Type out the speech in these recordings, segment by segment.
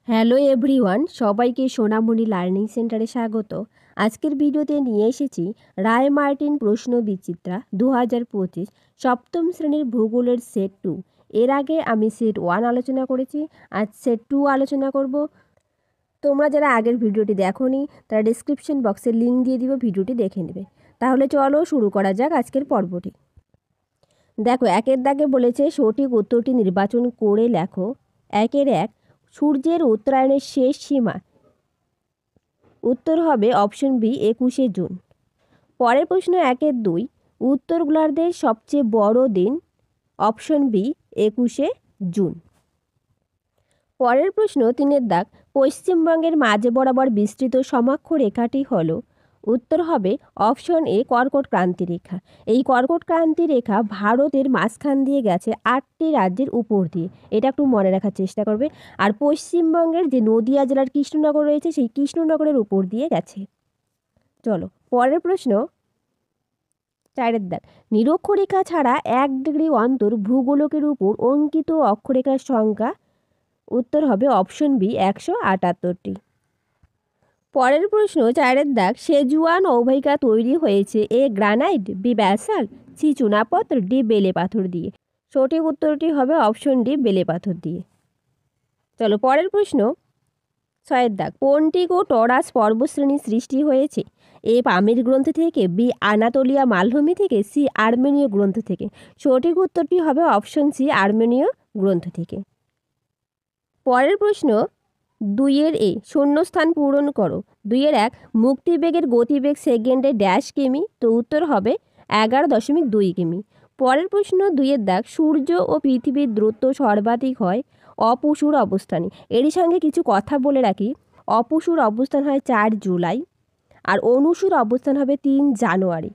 Hello everyone, সবাইকে সোনামণি learning সেন্টারে স্বাগত। আজকের ভিডিওতে নিয়ে এসেছি রায় মার্টিন প্রশ্ন বিচিত্রা 2025 সপ্তম শ্রেণীর ভূগোলের সেট 2। এর আগে আমি সেট 1 আলোচনা করেছি, আজ সেট 2 আলোচনা করব। তোমরা যারা আগের ভিডিওটি দেখোনি তারা ডিসক্রিপশন বক্সে লিঙ্ক দিয়ে দিব, ভিডিওটি দেখে নেবে। তাহলে চলো শুরু করা যাক আজকের পর্বটি। দেখো, একের দাগে বলেছে সঠিক উত্তরটি নির্বাচন করে লেখো। 1 সূর্যের উত্তরায়ণের শেষ সীমা। উত্তর হবে অপশন বি 21শে জুন। পরের প্রশ্ন 1-2 উত্তর গোলার্ধের সবচেয়ে বড় দিন। অপশন বি 21শে জুন। পরের প্রশ্ন 3 দাগ পশ্চিমবঙ্গের মাঝে বরাবর বিস্তৃত সমাক্ষ রেখাটি হলো। উত্তর হবে অপশন এ কর্কট ক্রান্তি রেখা। এই কর্কট ক্রান্তি রেখা ভারতের মাঝখান দিয়ে গেছে 8টি রাজ্যের উপর দিয়ে, এটা একটু মনে রাখার চেষ্টা করবে। আর পশ্চিমবঙ্গের যে নদিয়া জেলার কৃষ্ণনগর রয়েছে সেই কৃষ্ণনগরের উপর দিয়ে গেছে। চলো পরের প্রশ্ন 4 দাগ নিরক্ষরেখা ছাড়া 1 ডিগ্রি অন্তর ভূগোলকের উপর অঙ্কিত অক্ষরেখার সংখ্যা। উত্তর হবে অপশন বি 178টি। পরের প্রশ্ন 4 দাগ সেজুয়ান অববাহিকা তৈরি হয়েছে A granite, B basalt, C চুনাপথর, ডি বেলে পাথর দিয়ে। সঠিক উত্তরটি হবে অপশন ডি বেলে পাথর দিয়ে। চলো পরের প্রশ্ন 6 দাগ পন্টিক ও টরাস পর্বতশ্রেণী সৃষ্টি হয়েছে এ পামির গ্রন্থ থেকে, বি আনাতোলিয়া মালভূমি থেকে, সি আর্মেনীয় গ্রন্থ থেকে। সঠিক উত্তরটি হবে অপশন সি আর্মেনীয় গ্রন্থ থেকে। পরের প্রশ্ন 2 শূন্যস্থান পূরণ করো। 2-1 মুক্তিবেগের গতিবেগ সেকেন্ডে ড্যাশ কিমি। তো উত্তর হবে 11.2 কিমি। পরের প্রশ্ন 2 দাগ সূর্য ও পৃথিবীর দূরত্ব সর্বাধিক হয় অপুষুর অবস্থানে। এরই সঙ্গে কিছু কথা বলে রাখি। অপুষুর অবস্থান হয় 4 জুলাই, আর অনুসুর অবস্থান হবে 3 জানুয়ারি।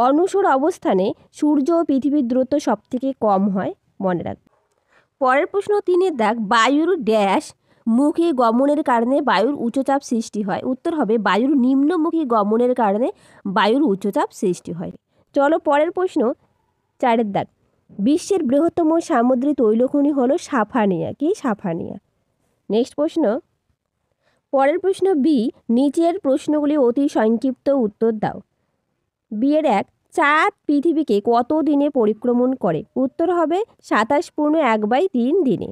অনুসুর অবস্থানে সূর্য ও পৃথিবীর দূরত্ব সবথেকে কম হয়, মনে রাখবে। পরের প্রশ্ন 3 দাগ বায়ুর ড্যাশ মুখী গমনের কারণে বায়ুর উচ্চচাপ সৃষ্টি হয়। উত্তর হবে বায়ুর নিম্নমুখী গমনের কারণে বায়ুর উচ্চচাপ সৃষ্টি হয়। চলো পরের প্রশ্ন 4 দাগ বিশ্বের বৃহত্তম সামুদ্রিক তৈলখনি হলো সাফানিয়া। কি সাফানিয়া? নেক্সট প্রশ্ন। পরের প্রশ্ন বি নিচের প্রশ্নগুলি অতি সংক্ষিপ্ত উত্তর দাও। বিয়ের 1 চাঁদ পৃথিবীকে কত দিনে পরিক্রমণ করে? উত্তর হবে 27.1/3 দিনে।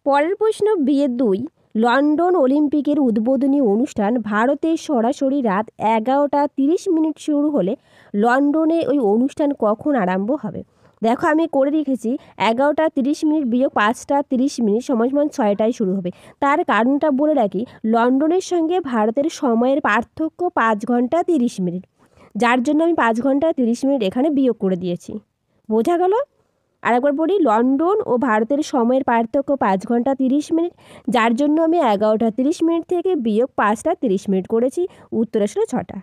পরের প্রশ্ন বিয়ের 2 লন্ডন অলিম্পিকের উদ্বোধনী অনুষ্ঠান ভারতে সরাসরি রাত 11টা 30 শুরু হলে লন্ডনে ওই অনুষ্ঠান কখন আরম্ভ হবে? দেখো, আমি করে রেখেছি 11টা 30 বিয়োগ 5টা 30 সমান 6টায় শুরু হবে। তার কারণটা বলে রাখি, লন্ডনের সঙ্গে ভারতের সময়ের পার্থক্য 5 ঘন্টা 30 যার জন্য আমি 5 ঘন্টা 30 এখানে বিয়োগ করে দিয়েছি। বোঝা গেল? আরেকবার বলি, লন্ডন ও ভারতের সময়ের পার্থক্য 5 ঘন্টা 30 যার জন্য আমি 11টা 30 থেকে বিয়োগ 5টা 30 করেছি। উত্তর আসলে 6টা।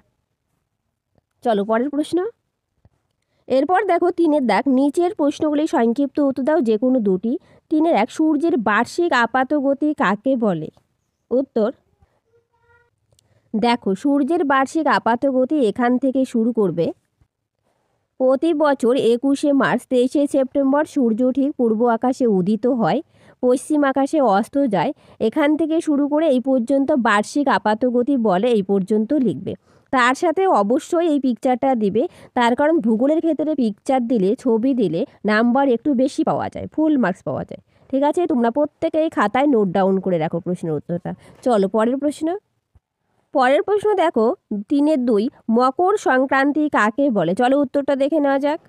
চলো পরের প্রশ্ন। এরপর দেখো 3 দাগ নিচের প্রশ্নগুলি সংক্ষিপ্ত উত্তর দাও যে কোনো দুটি। 3-1 সূর্যের বার্ষিক আপাত গতি কাকে বলে? উত্তর দেখো, সূর্যের বার্ষিক আপাত গতি এখান থেকে শুরু করবে। প্রতি বছর 21শে মার্চ 23শে সেপ্টেম্বর সূর্য ঠিক পূর্ব আকাশে উদিত হয়, পশ্চিম আকাশে অস্ত যায়। এখান থেকে শুরু করে এই পর্যন্ত বার্ষিক আপাতগতি বলে, এই পর্যন্ত লিখবে। তার সাথে অবশ্যই এই পিকচারটা দিবে, তার কারণ ভূগোলের ক্ষেত্রে পিকচার দিলে, ছবি দিলে নাম্বার একটু বেশি পাওয়া যায়, ফুল মার্কস পাওয়া যায়। ঠিক আছে, তোমরা প্রত্যেকেই খাতায় নোট ডাউন করে রাখো প্রশ্নের উত্তরটা। চলো পরের প্রশ্ন। পরের প্রশ্ন দেখো 3-2 মকর সংক্রান্তি কাকে বলে? চলো উত্তরটা দেখে নেওয়া যাক।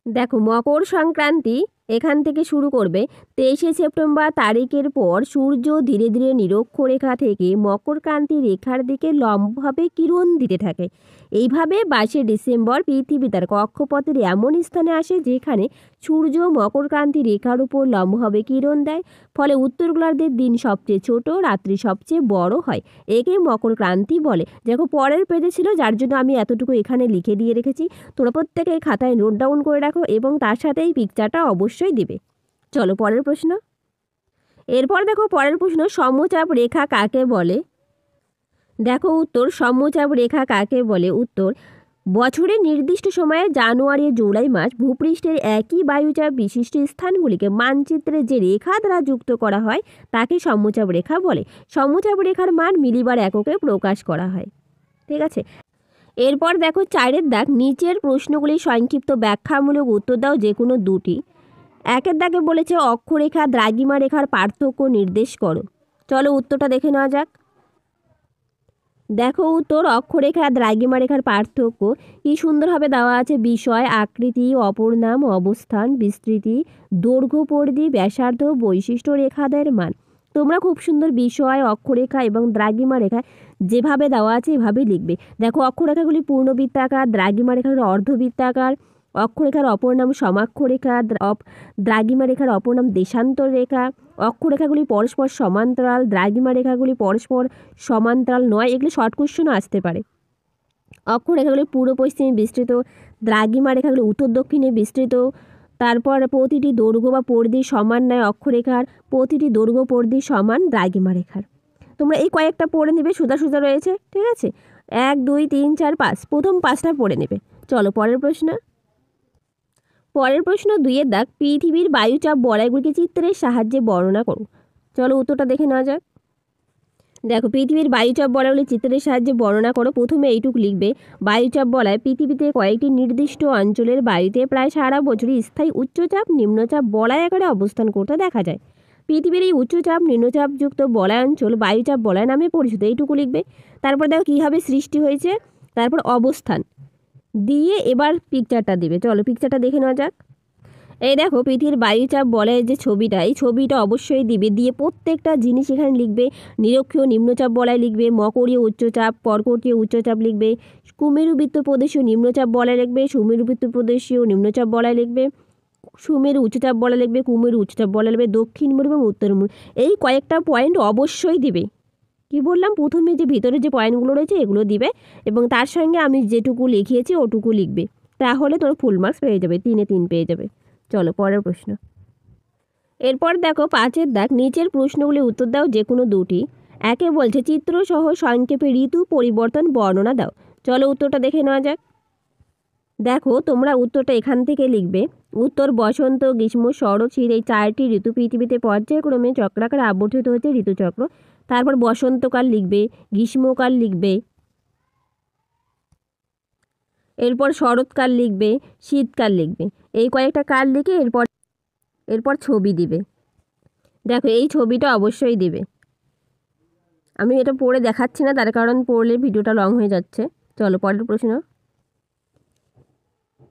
দেখো, মকর সংক্রান্তি এখান থেকে শুরু করবে। 23শে সেপ্টেম্বর তারিখের পর সূর্য ধীরে ধীরে নিরক্ষরেখা থেকে মকরক্রান্তি রেখার দিকে লম্বভাবে কিরণ দিতে থাকে। এইভাবে 22শে ডিসেম্বর পৃথিবী তার কক্ষপথের এমন স্থানে আসে যেখানে সূর্য মকরক্রান্তি রেখার উপর লম্বভাবে কিরণ দেয়। ফলে উত্তর গোলার্ধের দিন সবচেয়ে ছোট, রাত্রি সবচেয়ে বড় হয়। একে মকরক্রান্তি বলে। দেখো, পরের পেজে ছিল যার জন্য আমি এতটুকু এখানে লিখে দিয়ে রেখেছি। তোমরা প্রত্যেকে খাতায় নোট ডাউন করে রাখো এবং তার সাথে এই পিকচারটা অবশ্যই দিবে। চলো পরের প্রশ্ন। এরপর দেখো পরের প্রশ্ন সমচাপ রেখা কাকে বলে? দেখো উত্তর সমচাপ রেখা কাকে বলে। উত্তর বছরের নির্দিষ্ট সময়ে জানুয়ারি ও জুলাই মাস ভূপৃষ্ঠের একই বায়ুচাপ বিশিষ্ট স্থানগুলিকে মানচিত্রে যে রেখা দ্বারা যুক্ত করা হয় তাকে সমচাপ রেখা বলে। সমচাপ রেখার মান মিলিবার এককে প্রকাশ করা হয়। ঠিক আছে, এরপর দেখো 4-এর দাগ, নিচের প্রশ্নগুলি সংক্ষিপ্ত ব্যাখ্যামূলক উত্তর দাও যে কোনো দুটি। 1-এর দাগে বলেছে অক্ষরেখা দ্রাঘিমা রেখার পার্থক্য নির্দেশ করো। চলো উত্তরটা দেখে নেওয়া যাক। দেখো উত্তর, অক্ষরেখা দ্রাঘিমা রেখার পার্থক্য কি সুন্দরভাবে দেওয়া আছে। বিষয়, আকৃতি, অপর নাম, অবস্থান, বিস্তৃতি, দৈর্ঘ্য পরিধি, ব্যাসার্ধ, বৈশিষ্ট্য, রেখাদের মান। তোমরা খুব সুন্দর বিষয়, অক্ষরেখা এবং দ্রাঘিমা রেখা যেভাবে দেওয়া আছে এভাবেই লিখবে। দেখো অক্ষরেখাগুলি পূর্ণবৃত্তাকার, দ্রাঘিমা রেখাগুলি অর্ধবৃত্তাকার, অক্ষরেখার অপর নাম সমাক্ষরেখা, দ্রাঘিমা রেখার অপর নাম দেশান্তর রেখা, অক্ষরেখাগুলি পরস্পর সমান্তরাল, দ্রাঘিমা রেখাগুলি পরস্পর সমান্তরাল নয়। এগুলো শর্ট কোশ্চেনও আসতে পারে। অক্ষরেখাগুলি পূর্ব পশ্চিমে বিস্তৃত, দ্রাঘিমা রেখাগুলি উত্তর দক্ষিণে বিস্তৃত। তারপর প্রতিটি দৈর্ঘ্য বা পরিধি সমান নয় অক্ষরেখার, প্রতিটি দৈর্ঘ্য পরিধি সমান দ্রাঘিমা রেখার। তোমরা এই কয়েকটা পড়ে নেবে, সোজা সোজা রয়েছে। ঠিক আছে, 1, 2, 3, 4, 5, প্রথম 5টা পড়ে নেবে। চলো পরের প্রশ্ন। পরের প্রশ্ন 2-এর দাগ, পৃথিবীর বায়ুচাপ বলয়গুলিকে চিত্রের সাহায্যে বর্ণনা করো। চলো উত্তরটা দেখে নেওয়া যাক। দেখো পৃথিবীর বায়ুচাপ বলয়গুলি চিত্রের সাহায্যে বর্ণনা করো। প্রথমে এইটুকু লিখবে, বায়ুচাপ বলয় পৃথিবীতে কয়েকটি নির্দিষ্ট অঞ্চলের বায়ুতে প্রায় সারা বছরই স্থায়ী উচ্চচাপ নিম্নচাপ বলয় আকারে অবস্থান করতে দেখা যায়। পৃথিবীর এই উচ্চচাপ নিম্নচাপযুক্ত বলয় অঞ্চল বায়ুচাপ বলয় নামে পরিচিত। এইটুকু লিখবে। তারপর দেখো কীভাবে সৃষ্টি হয়েছে, তারপর অবস্থান দিয়ে এবার পিকচারটা দিবে। চলো পিকচারটা দেখে নেওয়া যাক। এই দেখো পৃথিবীর বায়ুচাপ বলয়ের যে ছবিটা, এই ছবিটা অবশ্যই দিবে। দিয়ে প্রত্যেকটা জিনিস এখানে লিখবে। নিরক্ষীয় নিম্নচাপ বলয় লিখবে, মকরীয় উচ্চচাপ, কর্কটীয় উচ্চচাপ লিখবে, কুমেরুবৃত্ত প্রদেশীয় নিম্নচাপ বলয় লিখবে, সুমেরুবৃত্ত প্রদেশীয় নিম্নচাপ বলয় লিখবে, সুমেরু উচ্চচাপ বলয় লিখবে, কুমেরু উচ্চচাপ বলয় লিখবে, দক্ষিণ মেরু এবং উত্তর মেরু। এই কয়েকটা পয়েন্ট অবশ্যই দিবে। কি বললাম, প্রথমে যে ভিতরে যে পয়েন্টগুলো রয়েছে এগুলো দিবে এবং তার সঙ্গে আমি যেটুকু লিখিয়েছি ওটুকু লিখবে। তাহলে তোর ফুল মার্কস পেয়ে যাবে, 3-এ 3 পেয়ে যাবে। চলো পরের প্রশ্ন। এরপর দেখো 5-এর দাগ, নিচের প্রশ্নগুলি উত্তর দাও যে কোনো দুটি। 1-এ বলছে চিত্রসহ সংক্ষেপে ঋতু পরিবর্তন বর্ণনা দাও। চলো উত্তরটা দেখে নেওয়া যাক। দেখো তোমরা উত্তরটা এখান থেকে লিখবে। উত্তর, বসন্ত, গ্রীষ্ম, শরৎ, শীত এই 4টি ঋতু পৃথিবীতে পর্যায়ক্রমে চক্রাকারে আবর্তিত হচ্ছে ঋতুচক্র। তারপর বসন্তকাল লিখবে, গ্রীষ্মকাল লিখবে, এরপর শরৎকাল লিখবে, শীতকাল লিখবে। এই কয়েকটা কাল লিখে এরপর ছবি দিবে। দেখো এই ছবিটা অবশ্যই দিবে। আমি এটা পড়ে দেখাচ্ছি না, তার কারণ পড়লে ভিডিওটা লং হয়ে যাচ্ছে। চলো পরের প্রশ্ন।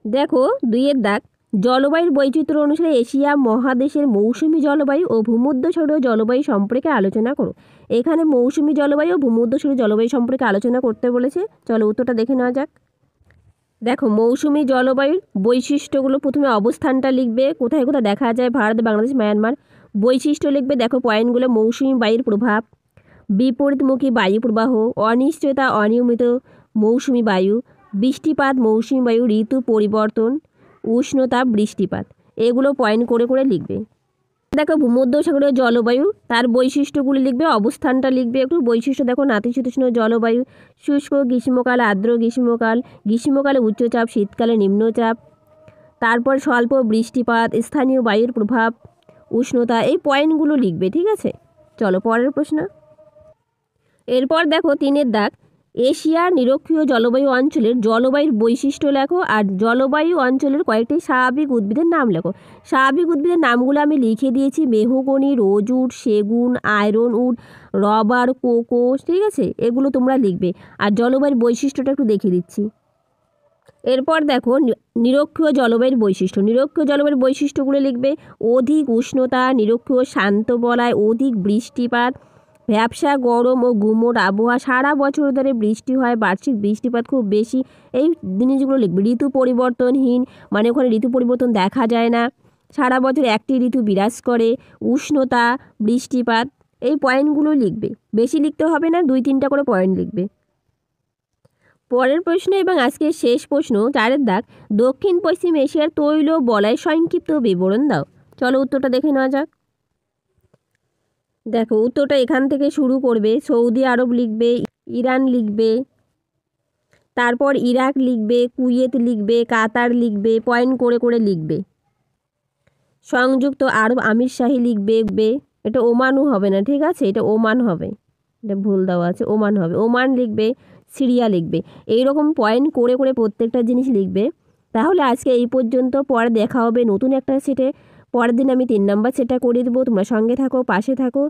দেখো 2-এর দাগ, জলবায়ুর বৈচিত্র্য অনুসারে এশিয়া মহাদেশের মৌসুমী জলবায়ু ও ভূমধ্যসাগরীয় জলবায়ু সম্পর্কে আলোচনা করো। এখানে মৌসুমী জলবায়ু ও ভূমধ্যসাগরীয় জলবায়ু সম্পর্কে আলোচনা করতে বলেছে। চলো উত্তরটা দেখে নেওয়া যাক। দেখো মৌসুমী জলবায়ুর বৈশিষ্ট্যগুলো, প্রথমে অবস্থানটা লিখবে, কোথায় কোথায় দেখা যায়, ভারত, বাংলাদেশ, মায়ানমার। বৈশিষ্ট্য লিখবে, দেখো পয়েন্টগুলো, মৌসুমী বায়ুর প্রভাব, বিপরীতমুখী বায়ু প্রবাহ, অনিশ্চয়তা, অনিয়মিত মৌসুমী বায়ু, বৃষ্টিপাত, মৌসুমী বায়ু, ঋতু পরিবর্তন, উষ্ণতা, বৃষ্টিপাত। এগুলো পয়েন্ট করে করে লিখবে। দেখো ভূমধ্যসাগরীয় জলবায়ু, তার বৈশিষ্ট্যগুলি লিখবে, অবস্থানটা লিখবে একটু। বৈশিষ্ট্য দেখো নাতিশীতোষ্ণ জলবায়ু, শুষ্ক গ্রীষ্মকাল, আর্দ্র গ্রীষ্মকাল, গ্রীষ্মকালে উচ্চচাপ, শীতকালে নিম্নচাপ, তারপর স্বল্প বৃষ্টিপাত, স্থানীয় বায়ুর প্রভাব, উষ্ণতা। এই পয়েন্টগুলো লিখবে। ঠিক আছে, চলো পরের প্রশ্ন। এরপর দেখো 3-এর দাগ, এশিয়ার নিরক্ষীয় জলবায়ু অঞ্চলের জলবায়ুর বৈশিষ্ট্য লেখো আর জলবায়ু অঞ্চলের কয়েকটি স্বাভাবিক উদ্ভিদের নাম লেখো। স্বাভাবিক উদ্ভিদের নামগুলো আমি লিখে দিয়েছি, মেহগনি, রোজউড, সেগুন, আয়রন উড, রবার, কোকো। ঠিক আছে, এগুলো তোমরা লিখবে। আর জলবায়ুর বৈশিষ্ট্যটা একটু দেখিয়ে দিচ্ছি। এরপর দেখো নিরক্ষীয় জলবায়ুর বৈশিষ্ট্য। নিরক্ষীয় জলবায়ুর বৈশিষ্ট্যগুলো লিখবে, অধিক উষ্ণতা, নিরক্ষীয় শান্ত বলয়, অধিক বৃষ্টিপাত, ভ্যাপসা গরম ও গুমোট আবহাওয়া, সারা বছর ধরে বৃষ্টি হয়, বার্ষিক বৃষ্টিপাত খুব বেশি। এই জিনিসগুলো লিখবে। ঋতু পরিবর্তনহীন, মানে ওখানে ঋতু পরিবর্তন দেখা যায় না, সারা বছর একটি ঋতু বিরাজ করে, উষ্ণতা, বৃষ্টিপাত। এই পয়েন্টগুলো লিখবে। বেশি লিখতে হবে না, 2-3টা করে পয়েন্ট লিখবে। পরের প্রশ্ন এবং আজকের শেষ প্রশ্ন 4-এর দাগ, দক্ষিণ পশ্চিম এশিয়ার তৈল বলয় সংক্ষিপ্ত বিবরণ দাও। চলো উত্তরটা দেখে নেওয়া যাক। দেখো উত্তরটা এখান থেকে শুরু করবে। সৌদি আরব লিখবে, ইরান লিখবে, তারপর ইরাক লিখবে, কুয়েত লিখবে, কাতার লিখবে, পয়েন্ট করে করে লিখবে। সংযুক্ত আরব আমিরশাহী লিখবে, এটা ওমানও হবে না, ঠিক আছে, এটা ওমান হবে, এটা ভুল দেওয়া আছে, ওমান হবে। ওমান লিখবে, সিরিয়া লিখবে, এইরকম পয়েন্ট করে করে প্রত্যেকটা জিনিস লিখবে। তাহলে আজকে এই পর্যন্ত, পরে দেখা হবে নতুন একটা সেটে। পরের দিন আমি 3 নম্বর সেটটা করে দেবো। তোমরা সঙ্গে থাকো, পাশে থাকো।